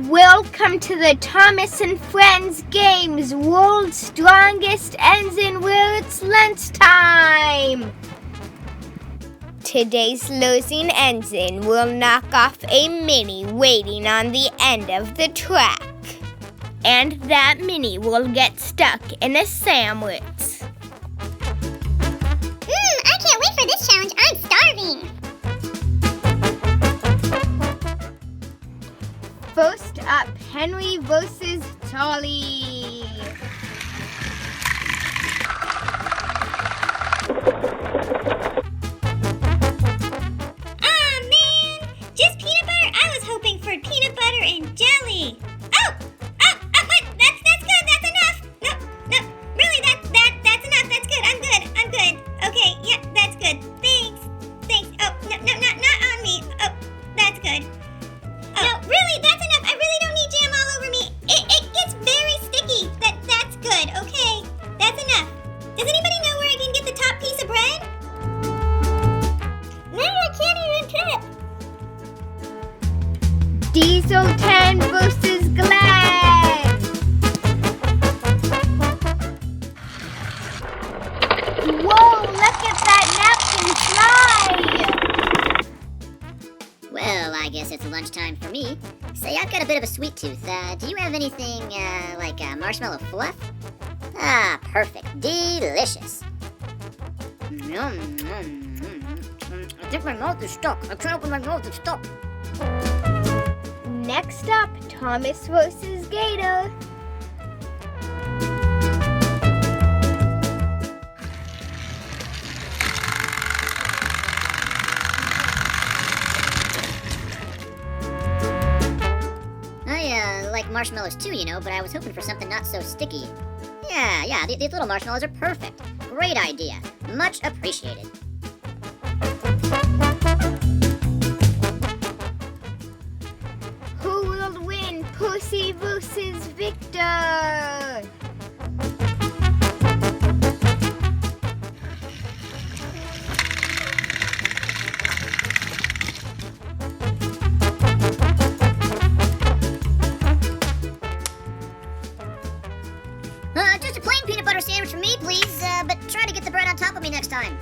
Welcome to the Thomas and Friends Games World's Strongest Ensign where it's lunchtime. Today's losing ensign will knock off a mini waiting on the end of the track. And that mini will get stuck in a sandwich. I can't wait for this challenge. I'm starving. First up, Henry versus Charlie. Ah, man! Just peanut butter? I was hoping for peanut butter and jelly. Oh, wait, that's good. That's enough. No, really, that's enough. That's good. I'm good. Okay, yeah, that's good. Thanks. Oh, no, not on me. Oh, that's good. Oh, no, really, that's enough. I really don't need jam all over me. It gets very sticky. That's good, okay? That's enough. Does anybody know where I can get the top piece of bread? No, I can't even tip. Diesel 10 versus GLYNN. Whoa, look at that napkin fly! Well, I guess it's lunchtime for me. Say, I've got a bit of a sweet tooth. Do you have anything, like marshmallow fluff? Ah, perfect. Delicious. I think my mouth is stuck. I can't open my mouth, it's stuck. Next up, Thomas versus Gator. I like marshmallows too, you know, but I was hoping for something not so sticky. Yeah, these little marshmallows are perfect. Great idea. Much appreciated. Who will win, Percy versus Victor? Just a plain peanut butter sandwich for me, please, but try to get the bread on top of me next time.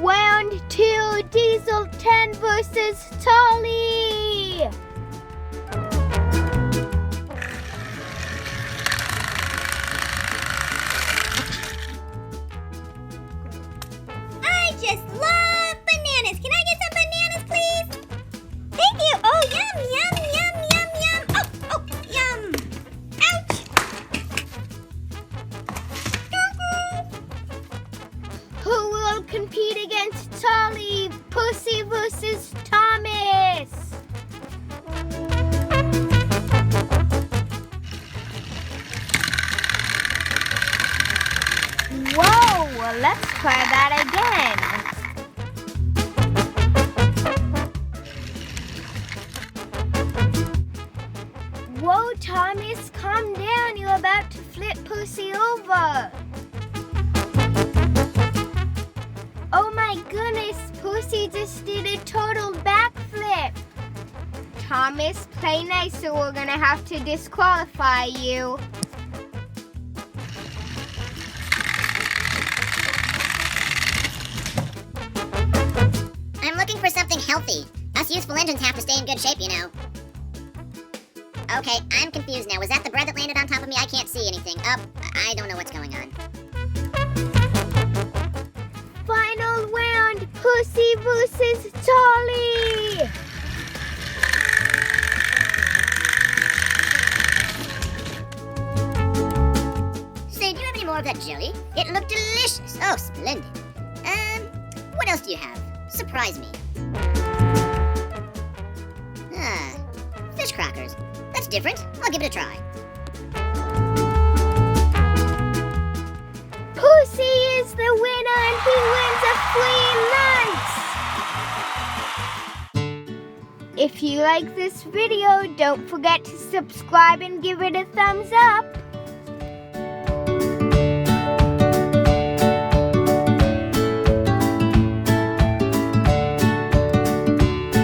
Round 2, Diesel 10 versus Charlie. I just love bananas. Can I get some bananas, please? Thank you. Oh, yum. Oh, yum. Ouch. Who will compete against Charlie? Percy versus Thomas. Whoa, let's try that again. Whoa, Thomas, calm down. You're about to flip Percy over. Oh my goodness, Percy just did a total backflip. Thomas, play nice or we're gonna have to disqualify you. I'm looking for something healthy. Us useful engines have to stay in good shape, you know. Okay, I'm confused now. Was that the bread that landed on top of me? I can't see anything. I don't know what's going on. Final round, Percy versus Charlie. Say, do you have any more of that jelly? It looked delicious. Oh, splendid. What else do you have? Surprise me. Fish crackers. That's different. I'll give it a try. Percy is the winner and he wins a free lunch. If you like this video, don't forget to subscribe and give it a thumbs up.